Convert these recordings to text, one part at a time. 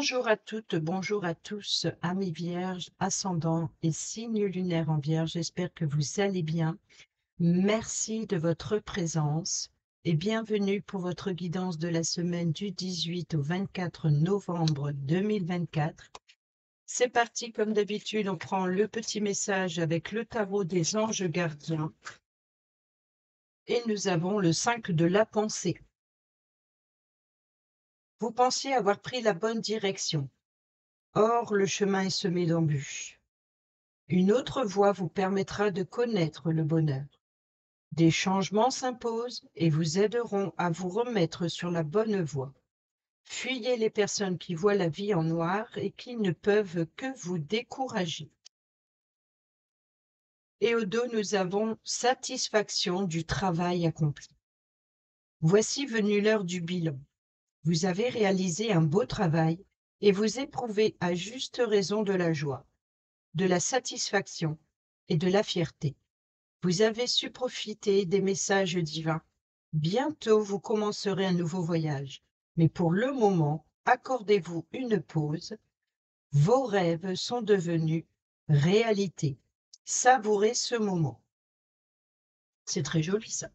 Bonjour à toutes, bonjour à tous, amis vierges, ascendant et signe lunaire en vierge. J'espère que vous allez bien. Merci de votre présence et bienvenue pour votre guidance de la semaine du 18 au 24 novembre 2024. C'est parti, comme d'habitude, on prend le petit message avec le tarot des anges gardiens et nous avons le 5 de la pensée. Vous pensiez avoir pris la bonne direction. Or, le chemin est semé d'embûches. Une autre voie vous permettra de connaître le bonheur. Des changements s'imposent et vous aideront à vous remettre sur la bonne voie. Fuyez les personnes qui voient la vie en noir et qui ne peuvent que vous décourager. Et au dos, nous avons satisfaction du travail accompli. Voici venue l'heure du bilan. Vous avez réalisé un beau travail et vous éprouvez à juste raison de la joie, de la satisfaction et de la fierté. Vous avez su profiter des messages divins. Bientôt, vous commencerez un nouveau voyage. Mais pour le moment, accordez-vous une pause. Vos rêves sont devenus réalité. Savourez ce moment. C'est très joli ça.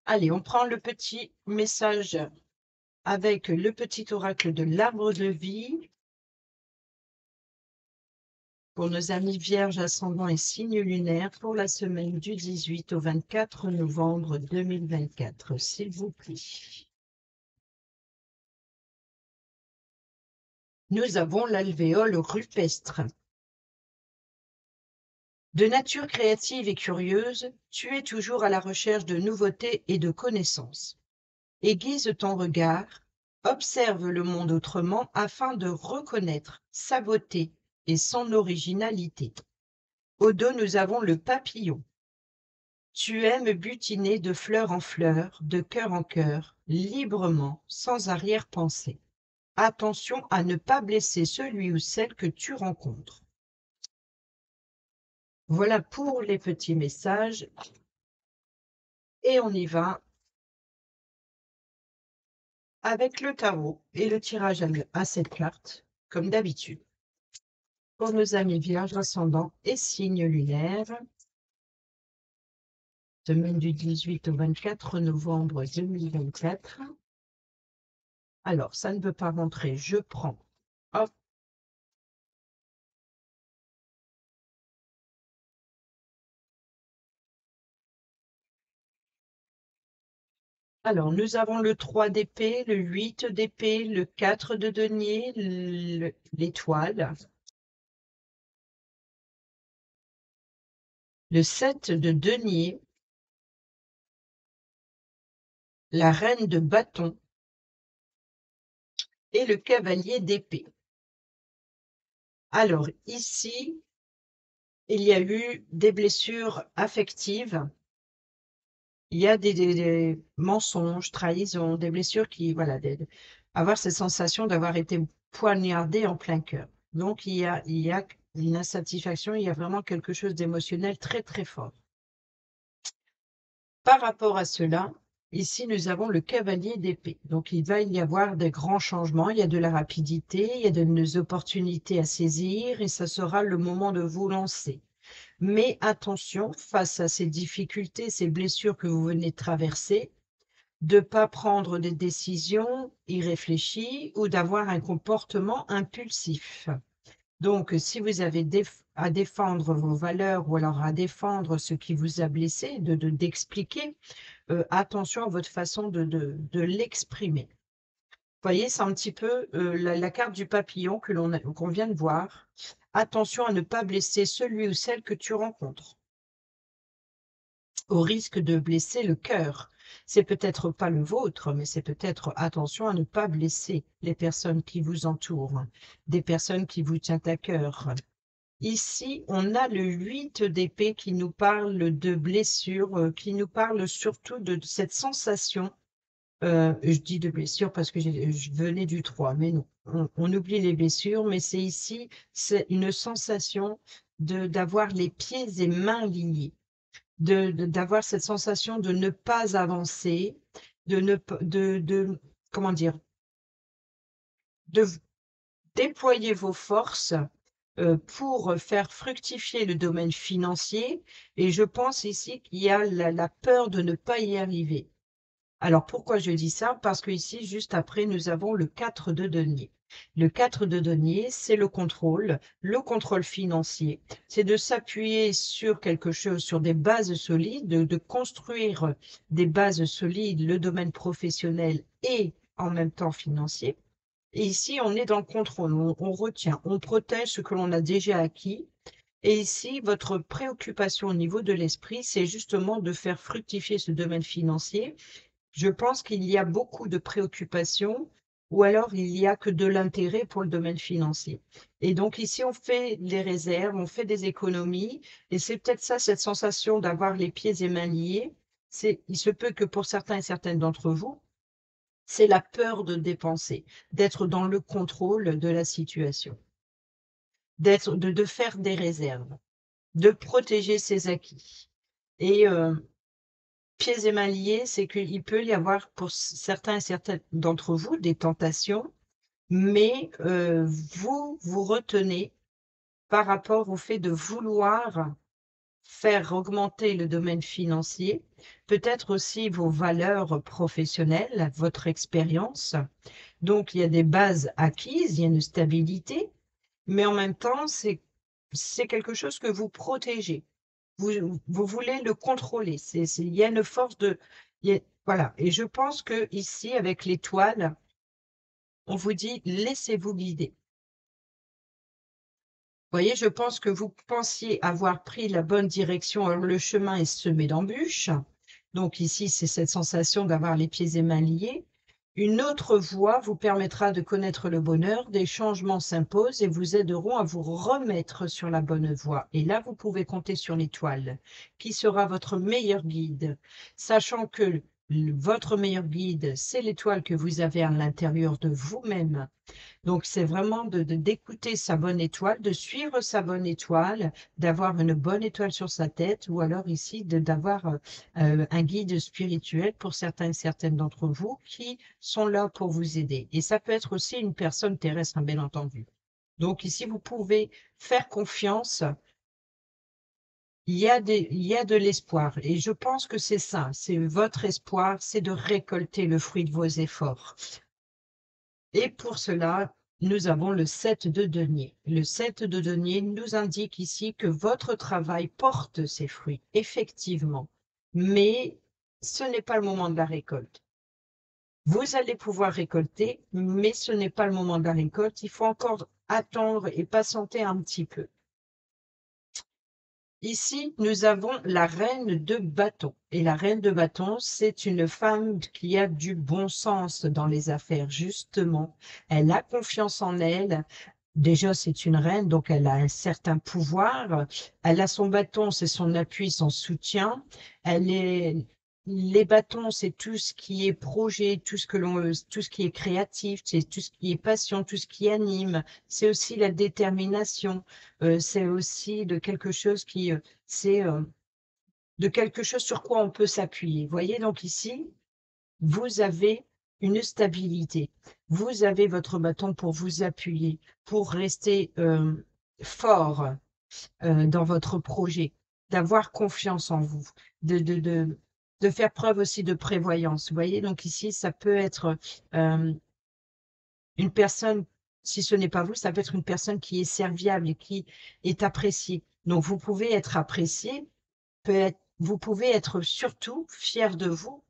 Allez, on prend le petit message avec le petit oracle de l'arbre de vie. Pour nos amis vierges, ascendant et signes lunaires pour la semaine du 18 au 24 novembre 2024, s'il vous plaît. Nous avons l'alvéole rupestre. De nature créative et curieuse, tu es toujours à la recherche de nouveautés et de connaissances. Aiguise ton regard, observe le monde autrement afin de reconnaître sa beauté et son originalité. Au dos, nous avons le papillon. Tu aimes butiner de fleur en fleur, de cœur en cœur, librement, sans arrière-pensée. Attention à ne pas blesser celui ou celle que tu rencontres. Voilà pour les petits messages. Et on y va avec le tarot et le tirage à cette carte, comme d'habitude. Pour nos amis vierges, ascendants et signes lunaires, semaine du 18 au 24 novembre 2024. Alors, ça ne veut pas rentrer, je prends. Hop. Alors, nous avons le 3 d'épée, le 8 d'épée, le 4 de denier, l'étoile, le 7 de denier, la reine de bâton et le cavalier d'épée. Alors, ici, il y a eu des blessures affectives, il y a des mensonges, trahisons, des blessures qui, voilà, avoir cette sensation d'avoir été poignardé en plein cœur. Donc, il y a une insatisfaction, il y a vraiment quelque chose d'émotionnel très, très fort. Par rapport à cela, ici, nous avons le cavalier d'épée. Donc, il va y avoir des grands changements, il y a de la rapidité, il y a des opportunités à saisir et ça sera le moment de vous lancer. Mais attention, face à ces difficultés, ces blessures que vous venez de traverser, de ne pas prendre des décisions irréfléchies ou d'avoir un comportement impulsif. Donc, si vous avez à défendre vos valeurs ou alors à défendre ce qui vous a blessé, d'expliquer, attention à votre façon de l'exprimer. Vous voyez, c'est un petit peu la carte du papillon qu'on vient de voir. Attention à ne pas blesser celui ou celle que tu rencontres, au risque de blesser le cœur. C'est peut-être pas le vôtre, mais c'est peut-être attention à ne pas blesser les personnes qui vous entourent, des personnes qui vous tiennent à cœur. Ici, on a le 8 d'épée qui nous parle de blessures, qui nous parle surtout de cette sensation. Je dis de blessures parce que je venais du 3, mais non, on oublie les blessures, mais c'est ici, c'est une sensation d'avoir les pieds et mains liés, d'avoir cette sensation de ne pas avancer, comment dire, de déployer vos forces pour faire fructifier le domaine financier. Et je pense ici qu'il y a la peur de ne pas y arriver. Alors pourquoi je dis ça? Parce que ici, juste après, nous avons le 4 de denier. Le 4 de denier, c'est le contrôle financier. C'est de s'appuyer sur quelque chose, sur des bases solides, de construire des bases solides, le domaine professionnel et en même temps financier. Et ici, on est dans le contrôle, on retient, on protège ce que l'on a déjà acquis. Et ici, votre préoccupation au niveau de l'esprit, c'est justement de faire fructifier ce domaine financier. Je pense qu'il y a beaucoup de préoccupations ou alors il y a que de l'intérêt pour le domaine financier. Et donc ici, on fait des réserves, on fait des économies et c'est peut-être ça, cette sensation d'avoir les pieds et mains liés. Il se peut que pour certains et certaines d'entre vous, c'est la peur de dépenser, d'être dans le contrôle de la situation, de faire des réserves, de protéger ses acquis. Et pieds et mains liés, c'est qu'il peut y avoir pour certains et certaines d'entre vous des tentations, mais vous vous retenez par rapport au fait de vouloir faire augmenter le domaine financier, peut-être aussi vos valeurs professionnelles, votre expérience. Donc, il y a des bases acquises, il y a une stabilité, mais en même temps, c'est quelque chose que vous protégez. Vous voulez le contrôler. Il y a une force de... voilà. Et je pense que ici, avec l'étoile, on vous dit, laissez-vous guider. Vous voyez, je pense que vous pensiez avoir pris la bonne direction, alors le chemin est semé d'embûches. Donc ici, c'est cette sensation d'avoir les pieds et mains liés. Une autre voie vous permettra de connaître le bonheur, des changements s'imposent et vous aideront à vous remettre sur la bonne voie. Et là, vous pouvez compter sur l'étoile, qui sera votre meilleur guide, sachant que votre meilleur guide, c'est l'étoile que vous avez à l'intérieur de vous-même. Donc, c'est vraiment d'écouter sa bonne étoile, de suivre sa bonne étoile, d'avoir une bonne étoile sur sa tête, ou alors ici d'avoir un guide spirituel pour certains et certaines d'entre vous qui sont là pour vous aider. Et ça peut être aussi une personne terrestre, hein, bien entendu. Donc ici, vous pouvez faire confiance. Il y a de l'espoir. Et je pense que c'est ça, c'est votre espoir, c'est de récolter le fruit de vos efforts. Et pour cela, nous avons le 7 de denier. Le 7 de denier nous indique ici que votre travail porte ses fruits, effectivement, mais ce n'est pas le moment de la récolte. Vous allez pouvoir récolter, mais ce n'est pas le moment de la récolte. Il faut encore attendre et patienter un petit peu. Ici, nous avons la reine de bâton. Et la reine de bâton, c'est une femme qui a du bon sens dans les affaires, justement. Elle a confiance en elle. Déjà, c'est une reine, donc elle a un certain pouvoir. Elle a son bâton, c'est son appui, son soutien. Elle est... Les bâtons, c'est tout ce qui est projet, tout ce qui est créatif, c'est tout ce qui est passion, tout ce qui anime. C'est aussi la détermination. C'est aussi de quelque chose c'est de quelque chose sur quoi on peut s'appuyer. Vous voyez, donc ici, vous avez une stabilité. Vous avez votre bâton pour vous appuyer, pour rester fort dans votre projet, d'avoir confiance en vous, de, de, de, de faire preuve aussi de prévoyance. Vous voyez, donc ici, ça peut être une personne, si ce n'est pas vous, ça peut être une personne qui est serviable et qui est appréciée. Donc, vous pouvez être apprécié, vous pouvez être surtout fier de vous,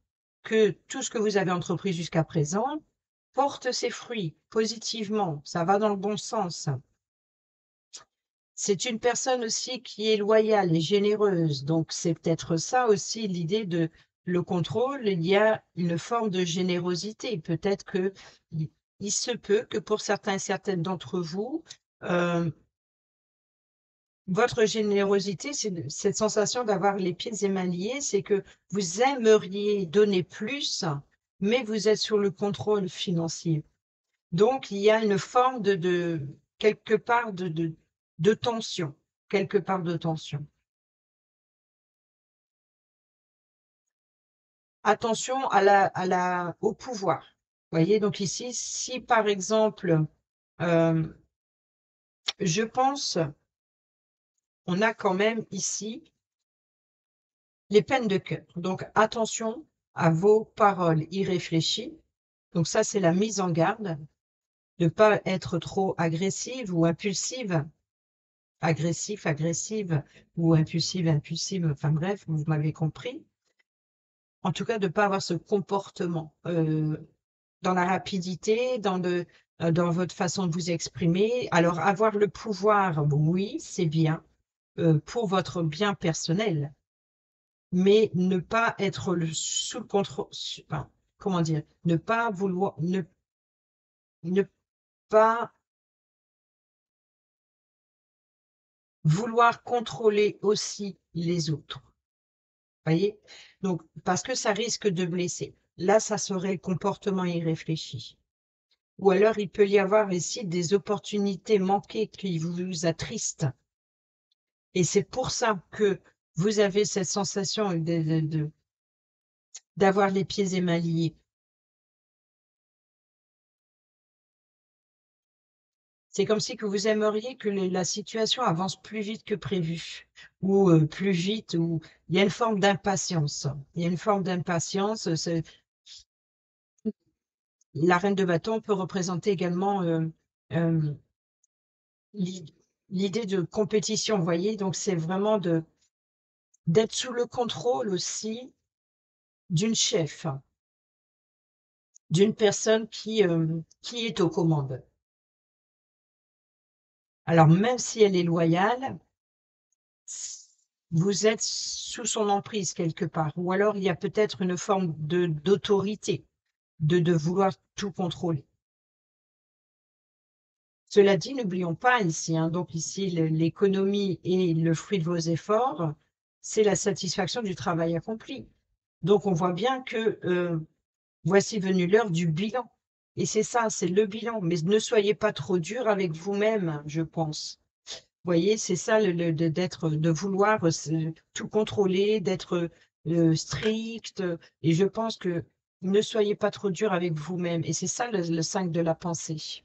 que tout ce que vous avez entrepris jusqu'à présent porte ses fruits positivement, ça va dans le bon sens. C'est une personne aussi qui est loyale et généreuse, donc c'est peut-être ça aussi l'idée de le contrôle. Il y a une forme de générosité. Peut-être que il se peut que pour certains et certaines d'entre vous, euh, votre générosité, c'est cette sensation d'avoir les pieds et mains liés, c'est que vous aimeriez donner plus, mais vous êtes sur le contrôle financier. Donc, il y a une forme quelque part de tension, quelque part de tension. Attention au pouvoir. Voyez, donc ici, si par exemple, je pense, on a quand même ici les peines de cœur. Donc attention à vos paroles irréfléchies. Donc ça, c'est la mise en garde, de ne pas être trop agressive ou impulsive, agressive ou impulsive, enfin bref, vous m'avez compris. En tout cas, de ne pas avoir ce comportement dans la rapidité, dans votre façon de vous exprimer. Alors, avoir le pouvoir, oui, c'est bien pour votre bien personnel, mais ne pas être sous le contrôle, enfin, comment dire, ne pas vouloir, ne pas vouloir contrôler aussi les autres. Voyez? Donc, parce que ça risque de blesser. Là, ça serait le comportement irréfléchi. Ou alors, il peut y avoir ici des opportunités manquées qui vous attristent. Et c'est pour ça que vous avez cette sensation d'avoir les pieds et mains liés. C'est comme si que vous aimeriez que la situation avance plus vite que prévu, ou plus vite, ou il y a une forme d'impatience. Il y a une forme d'impatience. La reine de bâton peut représenter également euh, l'idée de compétition, vous voyez, donc c'est vraiment d'être sous le contrôle aussi d'une chef, d'une personne qui est aux commandes. Alors même si elle est loyale, vous êtes sous son emprise quelque part, ou alors il y a peut-être une forme d'autorité, de vouloir tout contrôler. Cela dit, n'oublions pas ici, hein, donc ici l'économie et le fruit de vos efforts, c'est la satisfaction du travail accompli. Donc on voit bien que voici venue l'heure du bilan. Et c'est ça, c'est le bilan. Mais ne soyez pas trop dur avec vous-même, je pense. Vous voyez, c'est ça de vouloir tout contrôler, d'être strict. Et je pense que ne soyez pas trop dur avec vous-même. Et c'est ça le 5 de la pensée.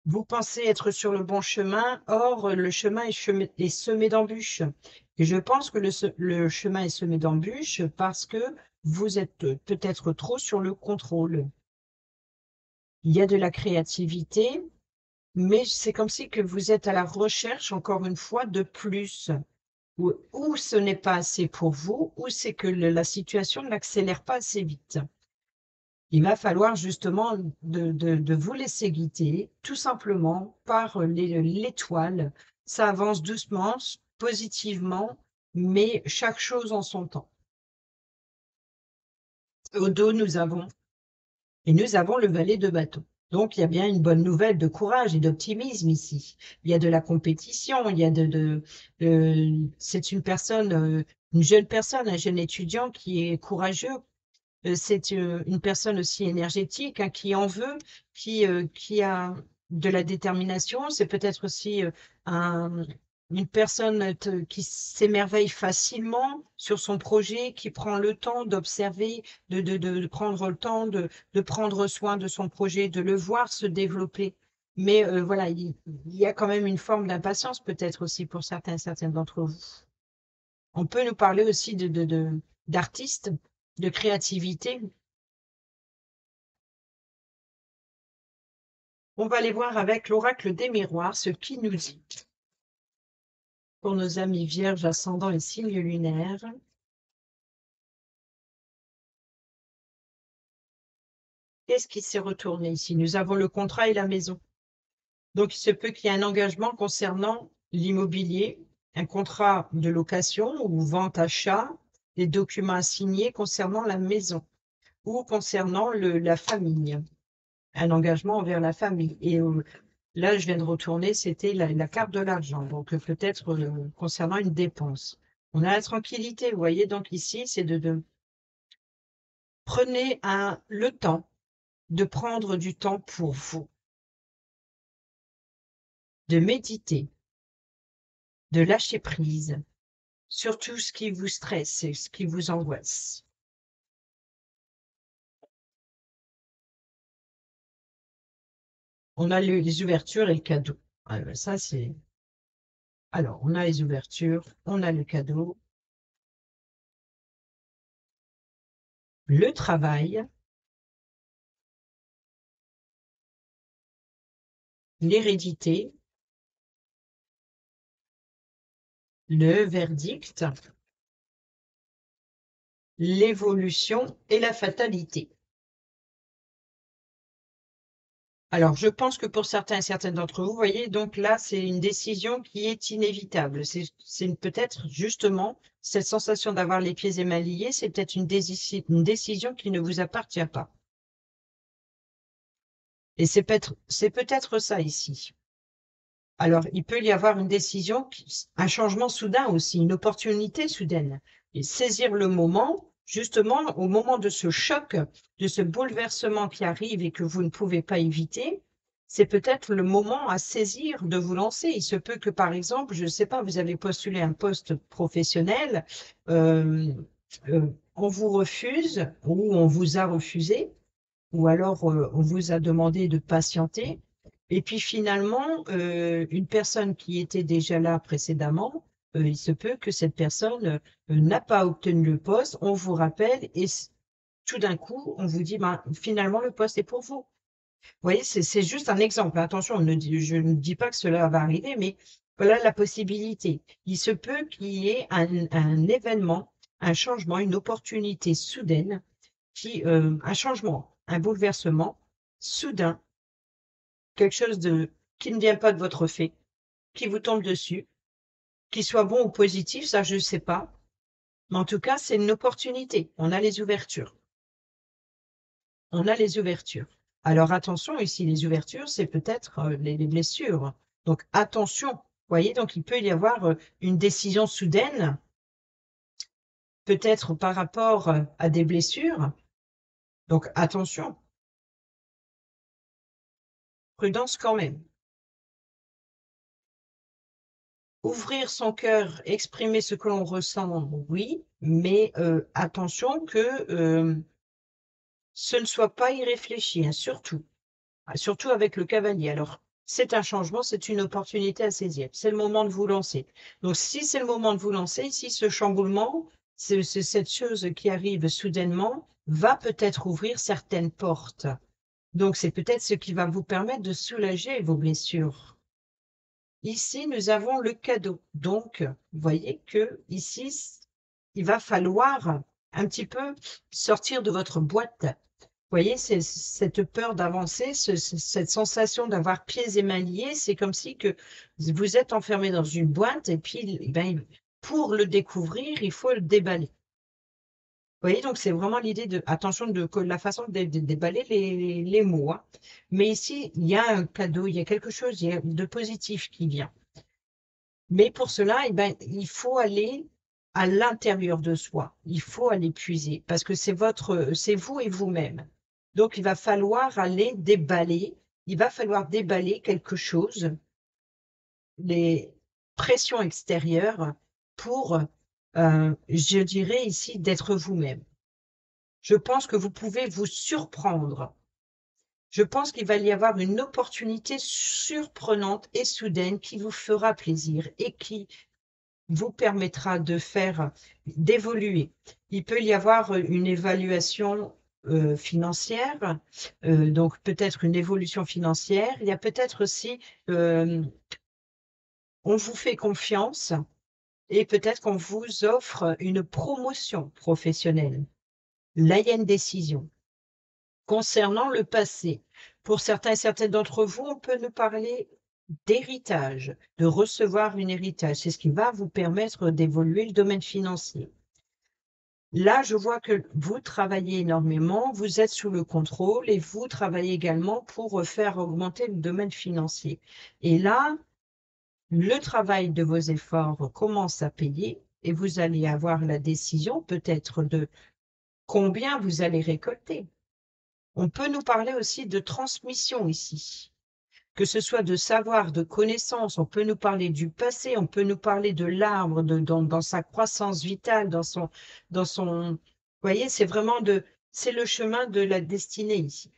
Vous pensez être sur le bon chemin, or le chemin est semé d'embûches. Et je pense que le chemin est semé d'embûches parce que vous êtes peut-être trop sur le contrôle. Il y a de la créativité, mais c'est comme si que vous êtes à la recherche, encore une fois, de plus. Ou ce n'est pas assez pour vous, ou c'est que la situation n'accélère pas assez vite. Il va falloir justement de vous laisser guider, tout simplement, par l'étoile. Ça avance doucement, positivement, mais chaque chose en son temps. Au dos, nous avons le valet de bâton. Donc, il y a bien une bonne nouvelle de courage et d'optimisme ici. Il y a de la compétition, il y a c'est une personne, une jeune personne, un jeune étudiant qui est courageux. C'est une personne aussi énergétique, hein, qui en veut, qui a de la détermination. C'est peut-être aussi une personne qui s'émerveille facilement sur son projet, qui prend le temps d'observer, de prendre le temps de prendre soin de son projet, de le voir se développer. Mais voilà, il y a quand même une forme d'impatience peut-être aussi pour certaines d'entre vous. On peut nous parler aussi d'artistes, de créativité. On va aller voir avec l'oracle des miroirs ce qui nous dit. Pour nos amis vierges, ascendant et signes lunaires. Qu'est-ce qui s'est retourné ici? Nous avons le contrat et la maison. Donc, il se peut qu'il y ait un engagement concernant l'immobilier, un contrat de location ou vente-achat, des documents à signer concernant la maison ou concernant la famille, un engagement envers la famille. Et là, je viens de retourner, c'était la carte de l'argent, donc peut-être concernant une dépense. On a la tranquillité, vous voyez, donc ici, c'est prenez le temps de prendre du temps pour vous, de méditer, de lâcher prise sur tout ce qui vous stresse et ce qui vous angoisse. On a les ouvertures et le cadeau. Alors, ça, c'est... Alors, on a les ouvertures, on a le cadeau, le travail, l'hérédité, le verdict, l'évolution et la fatalité. Alors, je pense que pour certains et certaines d'entre vous, vous voyez, donc là, c'est une décision qui est inévitable. C'est peut-être justement cette sensation d'avoir les pieds et mains liés, c'est peut-être une décision qui ne vous appartient pas. Et c'est peut-être ça ici. Alors, il peut y avoir une décision, un changement soudain aussi, une opportunité soudaine. Et saisir le moment, justement, au moment de ce choc, de ce bouleversement qui arrive et que vous ne pouvez pas éviter, c'est peut-être le moment à saisir de vous lancer. Il se peut que, par exemple, je ne sais pas, vous avez postulé un poste professionnel, euh, on vous refuse ou on vous a refusé, ou alors on vous a demandé de patienter. Et puis finalement, une personne qui était déjà là précédemment, il se peut que cette personne n'a pas obtenu le poste, on vous rappelle et tout d'un coup, on vous dit, ben, finalement, le poste est pour vous. Vous voyez, c'est juste un exemple. Attention, je ne dis pas que cela va arriver, mais voilà la possibilité. Il se peut qu'il y ait un événement, un changement, une opportunité soudaine un changement, un bouleversement soudain, quelque chose qui ne vient pas de votre fait, qui vous tombe dessus, qui soit bon ou positif, ça je ne sais pas, mais en tout cas c'est une opportunité. On a les ouvertures. On a les ouvertures. Alors attention ici, les ouvertures, c'est peut-être les blessures. Donc attention, vous voyez, donc il peut y avoir une décision soudaine, peut-être par rapport à des blessures. Donc attention, prudence quand même. Ouvrir son cœur, exprimer ce que l'on ressent, oui, mais attention que ce ne soit pas irréfléchi, hein, surtout. Surtout avec le cavalier. Alors, c'est un changement, c'est une opportunité à saisir. C'est le moment de vous lancer. Donc, si c'est le moment de vous lancer, si ce chamboulement, c'est cette chose qui arrive soudainement, va peut-être ouvrir certaines portes. Donc, c'est peut-être ce qui va vous permettre de soulager vos blessures. Ici, nous avons le cadeau. Donc, vous voyez que ici, il va falloir un petit peu sortir de votre boîte. Vous voyez, c'est cette peur d'avancer, cette sensation d'avoir pieds et mains liés, c'est comme si que vous êtes enfermé dans une boîte et puis ben, pour le découvrir, il faut le déballer. Vous voyez, donc c'est vraiment l'idée de, attention, de la façon de déballer les mots, hein. Mais ici, il y a un cadeau, il y a quelque chose de positif qui vient. Mais pour cela, eh ben, il faut aller à l'intérieur de soi. Il faut aller puiser parce que c'est vous et vous-même. Donc, il va falloir aller déballer. Il va falloir déballer quelque chose, les pressions extérieures pour, je dirais ici, d'être vous-même. Je pense que vous pouvez vous surprendre. Je pense qu'il va y avoir une opportunité surprenante et soudaine qui vous fera plaisir et qui vous permettra d'évoluer. Il peut y avoir une évaluation financière, donc peut-être une évolution financière. Il y a peut-être aussi, on vous fait confiance et peut-être qu'on vous offre une promotion professionnelle. Là, il y a une décision. Concernant le passé, pour certains et certaines d'entre vous, on peut nous parler d'héritage, de recevoir un héritage. C'est ce qui va vous permettre d'évoluer le domaine financier. Là, je vois que vous travaillez énormément, vous êtes sous le contrôle et vous travaillez également pour faire augmenter le domaine financier. Et là, le travail de vos efforts commence à payer et vous allez avoir la décision peut-être de combien vous allez récolter. On peut nous parler aussi de transmission ici, que ce soit de savoir, de connaissances, on peut nous parler du passé, on peut nous parler de l'arbre dans sa croissance vitale, vous voyez, c'est le chemin de la destinée ici.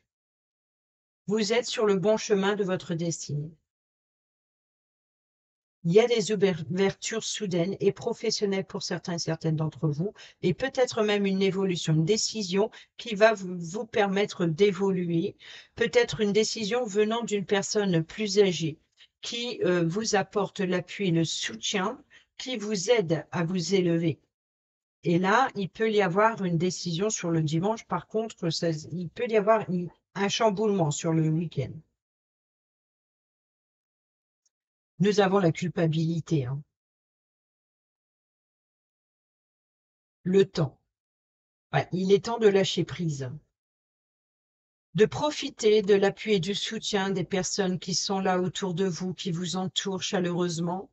Vous êtes sur le bon chemin de votre destinée. Il y a des ouvertures soudaines et professionnelles pour certains et certaines d'entre vous, et peut-être même une évolution, une décision qui va vous permettre d'évoluer, peut-être une décision venant d'une personne plus âgée, qui vous apporte l'appui et le soutien, qui vous aide à vous élever. Et là, il peut y avoir une décision sur le dimanche, par contre, il peut y avoir un chamboulement sur le week-end. Nous avons la culpabilité, hein. Le temps. Ouais, il est temps de lâcher prise, de profiter de l'appui et du soutien des personnes qui sont là autour de vous, qui vous entourent chaleureusement.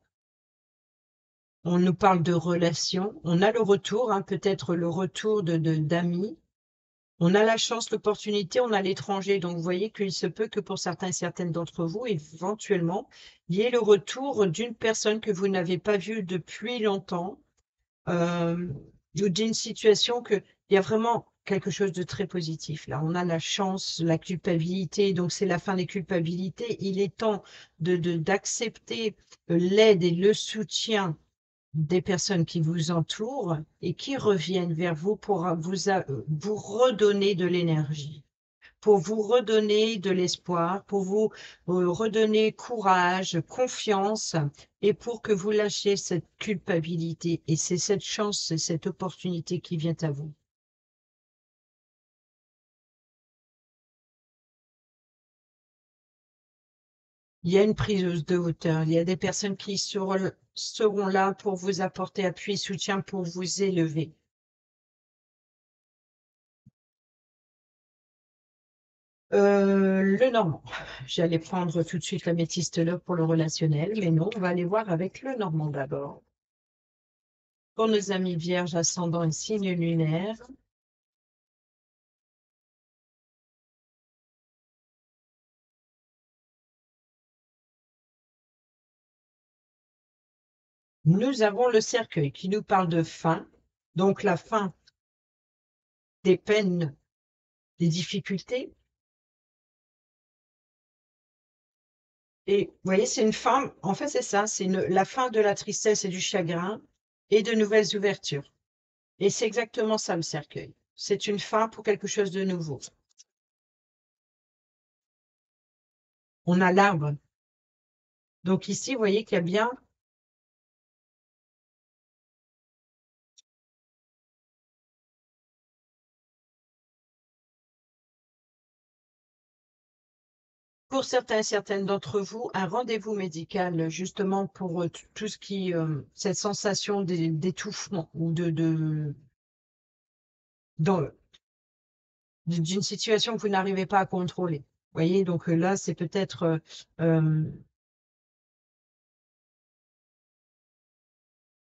On nous parle de relations. On a le retour, hein, peut-être le retour d'amis. On a la chance, l'opportunité, on a l'étranger. Donc, vous voyez qu'il se peut que pour certains et certaines d'entre vous, éventuellement, il y ait le retour d'une personne que vous n'avez pas vue depuis longtemps, ou d'une situation il y a vraiment quelque chose de très positif. Là, on a la chance, la culpabilité, donc c'est la fin des culpabilités. Il est temps d'accepter l'aide et le soutien des personnes qui vous entourent et qui reviennent vers vous pour vous redonner de l'énergie, pour vous redonner de l'espoir, pour vous redonner courage, confiance, et pour que vous lâchiez cette culpabilité. Et c'est cette chance, c'est cette opportunité qui vient à vous. Il y a une prise de hauteur, il y a des personnes qui seront là pour vous apporter appui et soutien, pour vous élever. Le normand. J'allais prendre tout de suite l'améthyste là pour le relationnel, mais non, on va aller voir avec le normand d'abord. Pour nos amis vierges, ascendant et signe lunaire, nous avons le cercueil qui nous parle de fin, donc la fin des peines, des difficultés. Et vous voyez, c'est une fin, en fait c'est ça, c'est la fin de la tristesse et du chagrin et de nouvelles ouvertures. Et c'est exactement ça le cercueil. C'est une fin pour quelque chose de nouveau. On a l'arbre. Donc ici, vous voyez qu'il y a bien pour certains et certaines d'entre vous, un rendez-vous médical justement pour tout ce qui, cette sensation d'étouffement ou dans- d'une situation que vous n'arrivez pas à contrôler. Vous voyez, donc là, c'est peut-être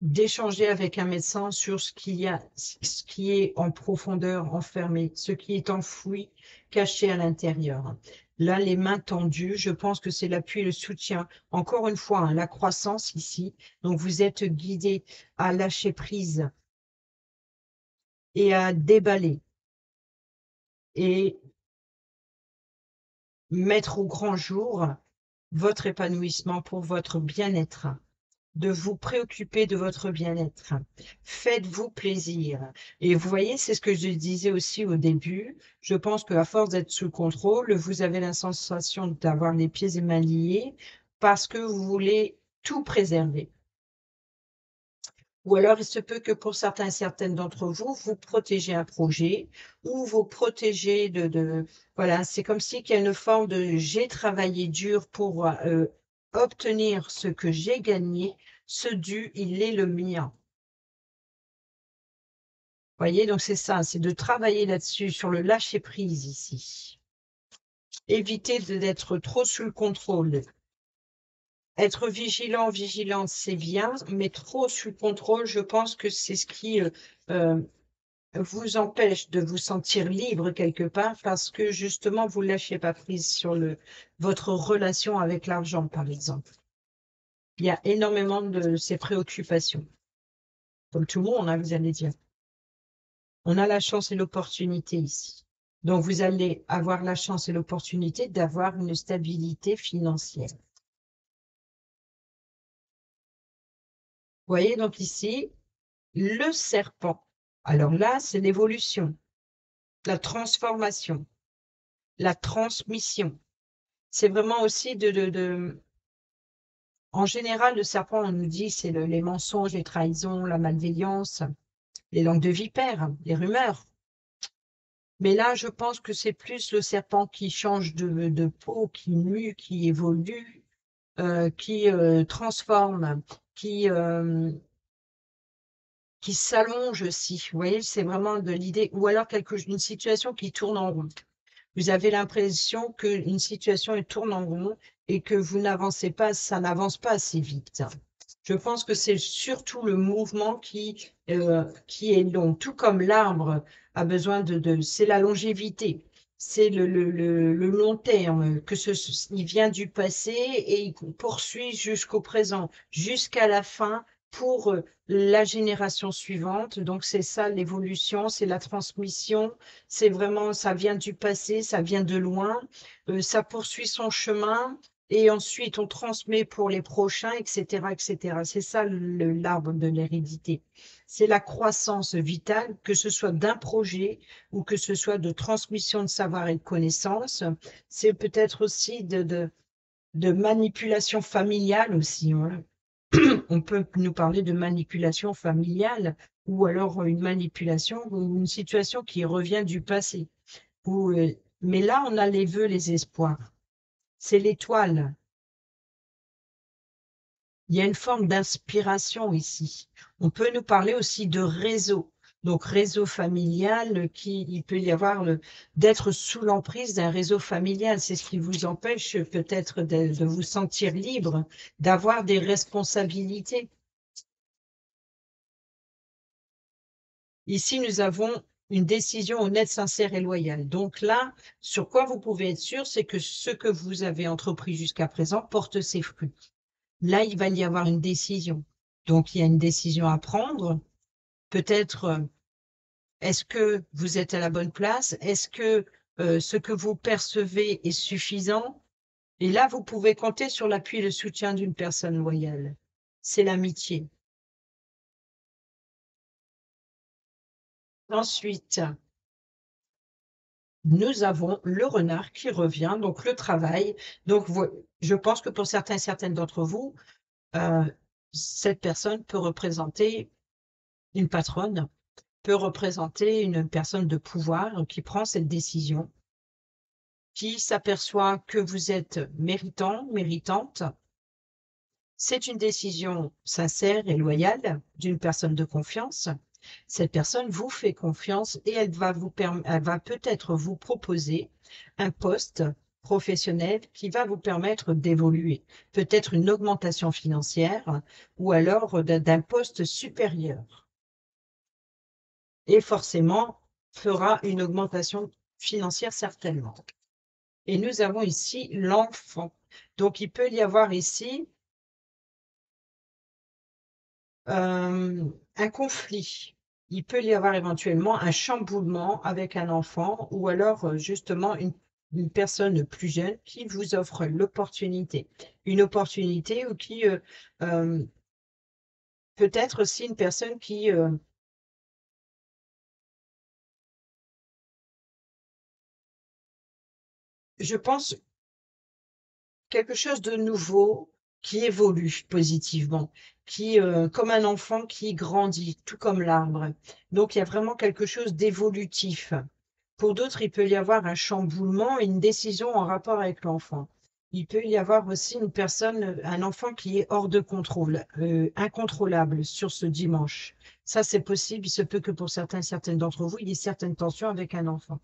d'échanger avec un médecin sur ce qui est en profondeur enfermé, ce qui est enfoui, caché à l'intérieur. Là, les mains tendues, je pense que c'est l'appui et le soutien. Encore une fois, hein, la croissance ici. Donc, vous êtes guidé à lâcher prise et à déballer et mettre au grand jour votre épanouissement pour votre bien-être, de vous préoccuper de votre bien-être. Faites-vous plaisir. Et vous voyez, c'est ce que je disais aussi au début. Je pense qu'à force d'être sous contrôle, vous avez la sensation d'avoir les pieds et mains liés parce que vous voulez tout préserver. Ou alors, il se peut que pour certains et certaines d'entre vous, vous protégez un projet ou vous protégez voilà, c'est comme si qu'il y a une forme de j'ai travaillé dur pour obtenir ce que j'ai gagné, ce dû, il est le mien. Voyez, donc c'est ça, c'est de travailler là-dessus, sur le lâcher-prise ici. Éviter d'être trop sous le contrôle. Être vigilant, vigilante, c'est bien, mais trop sous le contrôle, je pense que c'est ce qui euh, vous empêche de vous sentir libre quelque part parce que justement, vous ne lâchez pas prise sur votre relation avec l'argent, par exemple. Il y a énormément de ces préoccupations. Comme tout le monde, hein, vous allez dire. On a la chance et l'opportunité ici. Donc, vous allez avoir la chance et l'opportunité d'avoir une stabilité financière. Vous voyez donc ici, le serpent. Alors là, c'est l'évolution, la transformation, la transmission. C'est vraiment aussi en général, le serpent, on nous dit, c'est les mensonges, les trahisons, la malveillance, les langues de vipère, les rumeurs. Mais là, je pense que c'est plus le serpent qui change de peau, qui mue, qui évolue, qui transforme, qui, euh, qui s'allonge aussi. Vous voyez, c'est vraiment de l'idée, ou alors une situation qui tourne en rond. Vous avez l'impression qu'une situation tourne en rond et que vous n'avancez pas, ça n'avance pas assez vite. Je pense que c'est surtout le mouvement qui est long, tout comme l'arbre a besoin c'est la longévité, c'est le long terme, il vient du passé et il poursuit jusqu'au présent, jusqu'à la fin pour la génération suivante. Donc c'est ça l'évolution, c'est la transmission, c'est vraiment, ça vient du passé, ça vient de loin, ça poursuit son chemin et ensuite on transmet pour les prochains, etc., etc. C'est ça l'arbre de l'hérédité. C'est la croissance vitale, que ce soit d'un projet ou que ce soit de transmission de savoir et de connaissances. C'est peut-être aussi de manipulation familiale aussi, hein. On peut nous parler de manipulation familiale ou alors une manipulation ou une situation qui revient du passé. Mais là, on a les vœux, les espoirs. C'est l'étoile. Il y a une forme d'inspiration ici. On peut nous parler aussi de réseau. Donc, réseau familial, il peut y avoir d'être sous l'emprise d'un réseau familial. C'est ce qui vous empêche peut-être de vous sentir libre, d'avoir des responsabilités. Ici, nous avons une décision honnête, sincère et loyale. Donc là, sur quoi vous pouvez être sûr, c'est que ce que vous avez entrepris jusqu'à présent porte ses fruits. Là, il va y avoir une décision. Donc, il y a une décision à prendre. Peut-être, est-ce que vous êtes à la bonne place? Est-ce que ce que vous percevez est suffisant? Et là, vous pouvez compter sur l'appui et le soutien d'une personne loyale. C'est l'amitié. Ensuite, nous avons le renard qui revient, donc le travail. Donc, je pense que pour certains et certaines d'entre vous, euh, cette personne peut représenter une patronne, peut représenter une personne de pouvoir qui prend cette décision, qui s'aperçoit que vous êtes méritant, méritante. C'est une décision sincère et loyale d'une personne de confiance. Cette personne vous fait confiance et elle va peut-être vous proposer un poste professionnel qui va vous permettre d'évoluer, peut-être une augmentation financière ou alors d'un poste supérieur. Et forcément, fera une augmentation financière certainement. Et nous avons ici l'enfant. Donc, il peut y avoir ici un conflit. Il peut y avoir éventuellement un chamboulement avec un enfant ou alors justement une personne plus jeune qui vous offre l'opportunité. Une opportunité ou qui euh, peut être aussi une personne qui, je pense, quelque chose de nouveau qui évolue positivement, comme un enfant qui grandit, tout comme l'arbre. Donc, il y a vraiment quelque chose d'évolutif. Pour d'autres, il peut y avoir un chamboulement et une décision en rapport avec l'enfant. Il peut y avoir aussi une personne, un enfant qui est hors de contrôle, incontrôlable sur ce dimanche. Ça, c'est possible. Il se peut que pour certaines d'entre vous, il y ait certaines tensions avec un enfant.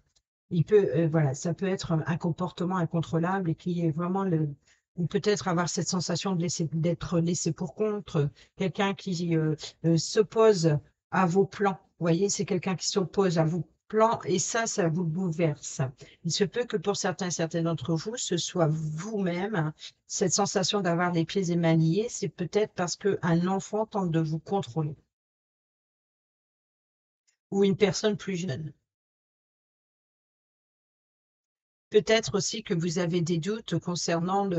Voilà, ça peut être un comportement incontrôlable et qui est vraiment ou peut-être avoir cette sensation d'être laissé pour compte, quelqu'un qui s'oppose à vos plans. Vous voyez, c'est quelqu'un qui s'oppose à vos plans et ça vous bouleverse. Il se peut que pour certains d'entre vous, ce soit vous-même, cette sensation d'avoir les pieds et mains liés, c'est peut-être parce qu'un enfant tente de vous contrôler ou une personne plus jeune. Peut-être aussi que vous avez des doutes concernant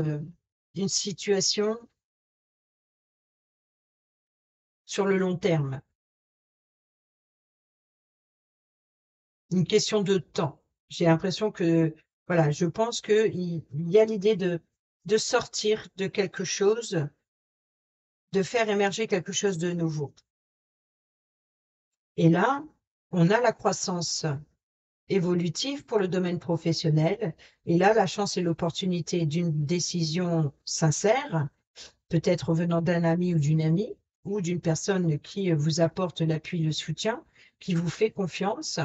une situation sur le long terme. Une question de temps. J'ai l'impression que, voilà, je pense qu'il y a l'idée de sortir de quelque chose, de faire émerger quelque chose de nouveau. Et là, on a la croissance évolutive pour le domaine professionnel. Et là, la chance et l'opportunité d'une décision sincère, peut-être venant d'un ami ou d'une amie, ou d'une personne qui vous apporte l'appui, le soutien, qui vous fait confiance.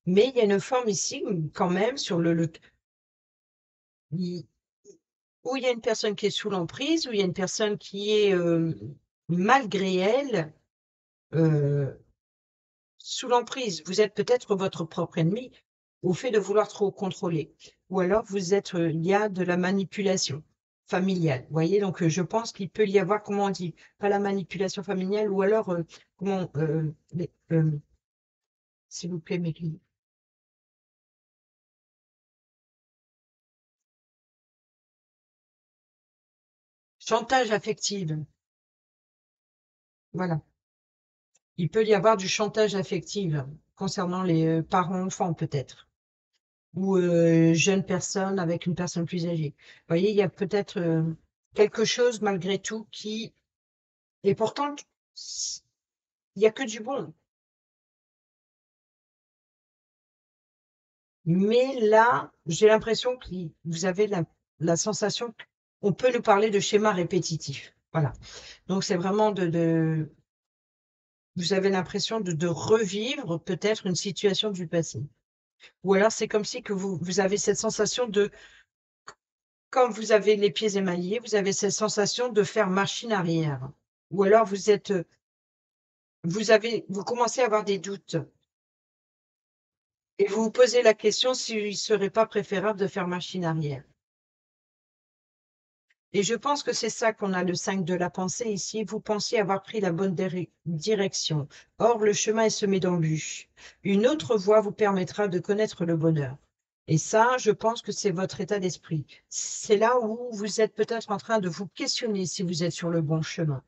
Mais il y a une forme ici, quand même, sur où il y a une personne qui est sous l'emprise, où il y a une personne qui est, malgré elle, euh, sous l'emprise. Vous êtes peut-être votre propre ennemi au fait de vouloir trop contrôler. Ou alors vous êtes, il y a de la manipulation familiale. Vous voyez, donc je pense qu'il peut y avoir, comment on dit, pas la manipulation familiale, ou alors, comment, s'il vous plaît, mes chantage affectif. Voilà. Il peut y avoir du chantage affectif concernant les parents-enfants, peut-être. Ou jeune personne avec une personne plus âgée. Vous voyez, il y a peut-être quelque chose malgré tout qui... Et pourtant, il n'y a que du bon. Mais là, j'ai l'impression que vous avez la sensation qu'on peut nous parler de schéma répétitif. Voilà. Donc, c'est vraiment vous avez l'impression de revivre peut-être une situation du passé. Ou alors, c'est comme si que vous avez cette sensation de, quand vous avez les pieds émaillés, vous avez cette sensation de faire machine arrière. Ou alors vous commencez à avoir des doutes et vous vous posez la question s'il ne serait pas préférable de faire machine arrière. Et je pense que c'est ça qu'on a le 5 de la pensée ici. Vous pensiez avoir pris la bonne direction. Or, le chemin est semé d'embûches. Une autre voie vous permettra de connaître le bonheur. Et ça, je pense que c'est votre état d'esprit. C'est là où vous êtes peut-être en train de vous questionner si vous êtes sur le bon chemin.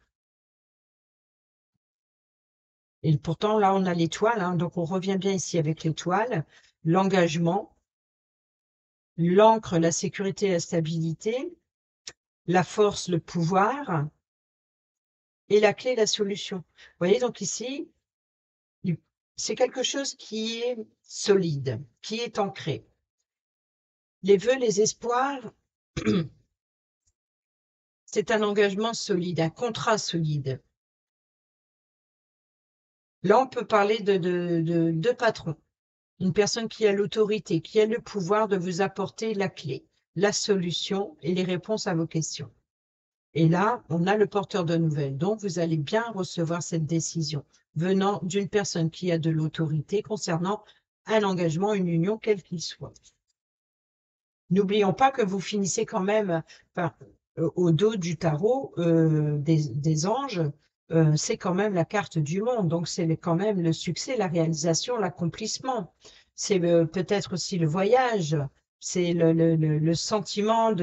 Et pourtant, là, on a l'étoile, hein, donc on revient bien ici avec l'étoile, l'engagement, l'ancre, la sécurité, la stabilité, la force, le pouvoir, et la clé, la solution. Vous voyez, donc ici, c'est quelque chose qui est solide, qui est ancré. Les vœux, les espoirs, c'est un engagement solide, un contrat solide. Là, on peut parler de patron, une personne qui a l'autorité, qui a le pouvoir de vous apporter la clé, la solution et les réponses à vos questions. Et là, on a le porteur de nouvelles. Donc, vous allez bien recevoir cette décision venant d'une personne qui a de l'autorité concernant un engagement, une union, quel qu'il soit. N'oublions pas que vous finissez quand même au dos du tarot des anges. C'est quand même la carte du monde. Donc, c'est quand même le succès, la réalisation, l'accomplissement. C'est peut-être aussi le voyage. C'est le sentiment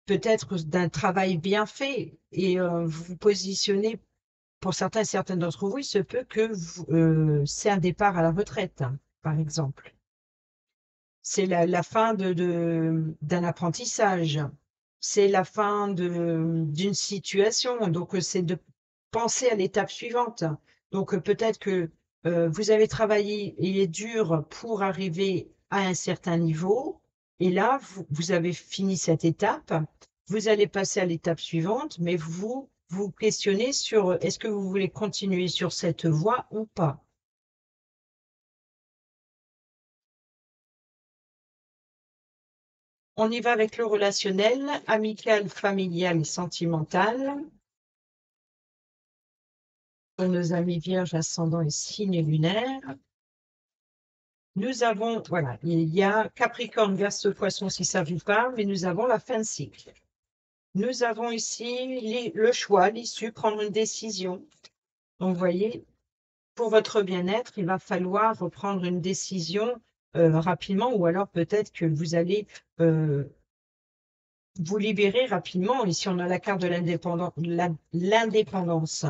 peut-être d'un travail bien fait et vous vous positionnez, pour certains et certaines d'entre vous, il se peut que c'est un départ à la retraite, hein, par exemple. C'est la fin d'un apprentissage. C'est la fin d'une situation. Donc, c'est de penser à l'étape suivante. Donc, peut-être que vous avez travaillé et est dur pour arriver à un certain niveau. Et là, vous avez fini cette étape. Vous allez passer à l'étape suivante, mais vous vous questionnez sur est-ce que vous voulez continuer sur cette voie ou pas. On y va avec le relationnel, amical, familial et sentimental. Pour nos amis vierges, ascendant et signe lunaire. Nous avons, voilà, il y a Capricorne, Verseau, Poisson si ça vous parle, mais nous avons la fin de cycle. Nous avons ici le choix, l'issue, prendre une décision. Donc, vous voyez, pour votre bien-être, il va falloir prendre une décision rapidement, ou alors peut-être que vous allez vous libérer rapidement. Ici, on a la carte de l'indépendance.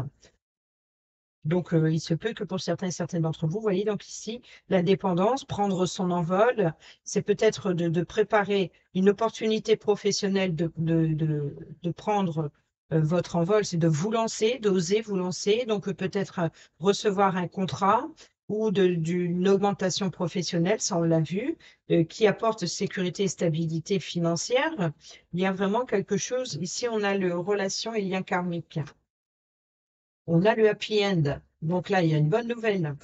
Donc, il se peut que pour certains et certaines d'entre vous, vous voyez, donc ici, l'indépendance, prendre son envol, c'est peut-être de préparer une opportunité professionnelle, de prendre votre envol, c'est de vous lancer, d'oser vous lancer, donc peut-être recevoir un contrat ou d'une augmentation professionnelle, ça on l'a vu, qui apporte sécurité et stabilité financière. Il y a vraiment quelque chose, ici on a le relation et lien karmique. On a le happy end. Donc là, il y a une bonne nouvelle.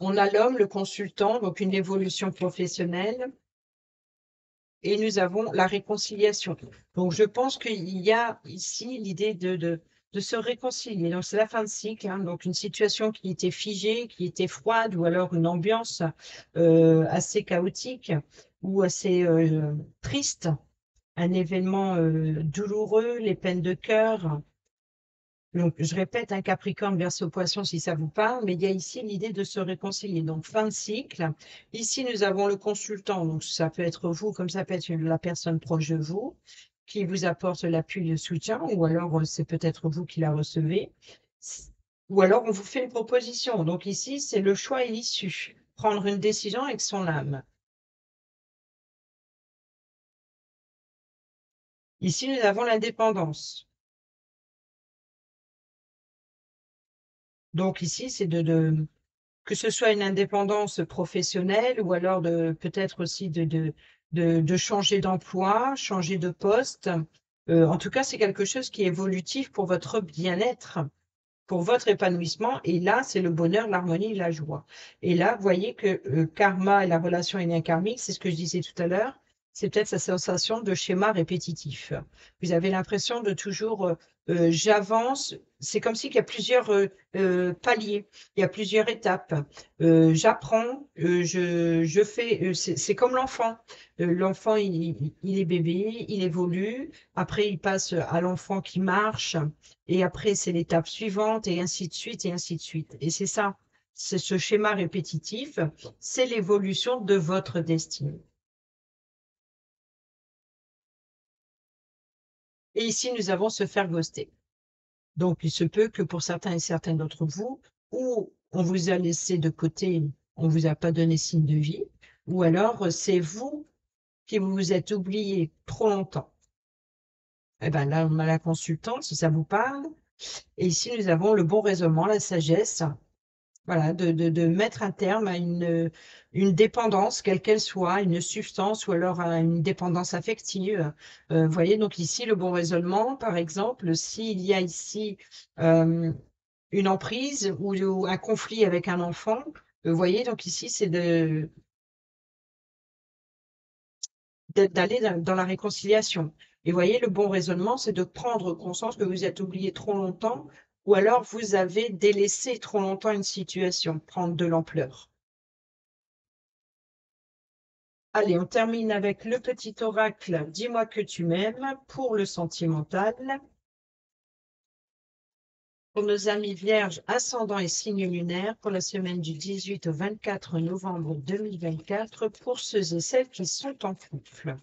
On a l'homme, le consultant, donc une évolution professionnelle. Et nous avons la réconciliation. Donc, je pense qu'il y a ici l'idée de se réconcilier. Donc, c'est la fin de cycle. Hein, donc, une situation qui était figée, qui était froide, ou alors une ambiance assez chaotique ou assez triste. Un événement douloureux, les peines de cœur. Donc, je répète, un Capricorne, Verseau, Poisson, si ça vous parle, mais il y a ici l'idée de se réconcilier. Donc, fin de cycle. Ici, nous avons le consultant. Donc, ça peut être vous, comme ça peut être la personne proche de vous, qui vous apporte l'appui et le soutien, ou alors c'est peut-être vous qui la recevez. Ou alors, on vous fait une proposition. Donc, ici, c'est le choix et l'issue. Prendre une décision avec son âme. Ici, nous avons l'indépendance. Donc, ici, c'est que ce soit une indépendance professionnelle ou alors peut-être aussi de changer d'emploi, changer de poste. En tout cas, c'est quelque chose qui est évolutif pour votre bien-être, pour votre épanouissement. Et là, c'est le bonheur, l'harmonie, la joie. Et là, vous voyez que karma et la relation est lien karmique, c'est ce que je disais tout à l'heure. C'est peut-être sa sensation de schéma répétitif. Vous avez l'impression de toujours, j'avance. C'est comme s'il y a plusieurs paliers, il y a plusieurs étapes. J'apprends, je fais. C'est comme l'enfant. L'enfant, il est bébé, il évolue. Après, il passe à l'enfant qui marche. Et après, c'est l'étape suivante, et ainsi de suite, et ainsi de suite. Et c'est ça, c'est ce schéma répétitif, c'est l'évolution de votre destinée. Et ici, nous avons se faire ghoster. Donc, il se peut que pour certains et certaines d'entre vous, ou on vous a laissé de côté, on vous a pas donné signe de vie, ou alors c'est vous qui vous êtes oublié trop longtemps. Eh ben là, on a la consultante, si ça vous parle. Et ici, nous avons le bon raisonnement, la sagesse. Voilà, de mettre un terme à une dépendance, quelle qu'elle soit, une substance ou alors à une dépendance affective. Vous voyez, donc ici, le bon raisonnement, par exemple, s'il y a ici une emprise ou un conflit avec un enfant, vous voyez, donc ici, c'est d'aller dans la réconciliation. Et vous voyez, le bon raisonnement, c'est de prendre conscience que vous êtes oublié trop longtemps ou alors vous avez délaissé trop longtemps une situation, prendre de l'ampleur. Allez, on termine avec le petit oracle Dis-moi que tu m'aimes pour le sentimental. Pour nos amis vierges, ascendant et signe lunaire pour la semaine du 18 au 24 novembre 2024 pour ceux et celles qui sont en couple.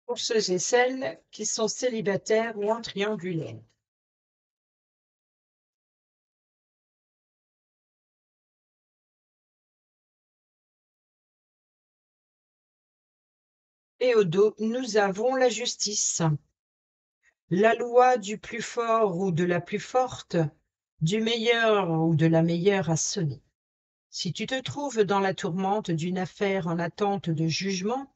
Pour ceux et celles qui sont célibataires ou en triangulaire. Et au dos, nous avons la justice. La loi du plus fort ou de la plus forte, du meilleur ou de la meilleure a sonné. Si tu te trouves dans la tourmente d'une affaire en attente de jugement,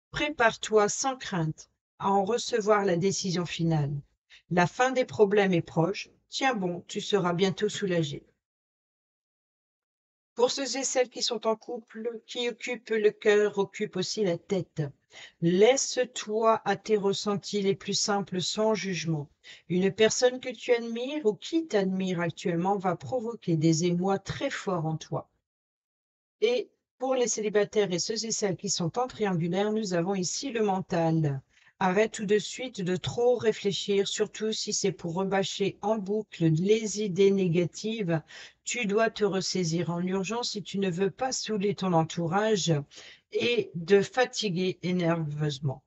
prépare-toi sans crainte à en recevoir la décision finale. La fin des problèmes est proche. Tiens bon, tu seras bientôt soulagé. Pour ceux et celles qui sont en couple, qui occupent le cœur, occupent aussi la tête. Laisse-toi à tes ressentis les plus simples sans jugement. Une personne que tu admires ou qui t'admire actuellement va provoquer des émois très forts en toi. Et pour les célibataires et ceux et celles qui sont en triangulaire, nous avons ici le mental. Arrête tout de suite de trop réfléchir, surtout si c'est pour rebâcher en boucle les idées négatives. Tu dois te ressaisir en urgence si tu ne veux pas saouler ton entourage et de fatiguer nerveusement.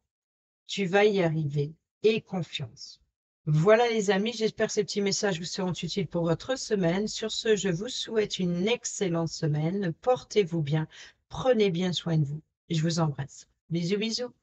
Tu vas y arriver. Aie confiance. Voilà les amis, j'espère que ces petits messages vous seront utiles pour votre semaine. Sur ce, je vous souhaite une excellente semaine. Portez-vous bien, prenez bien soin de vous. Je vous embrasse. Bisous, bisous.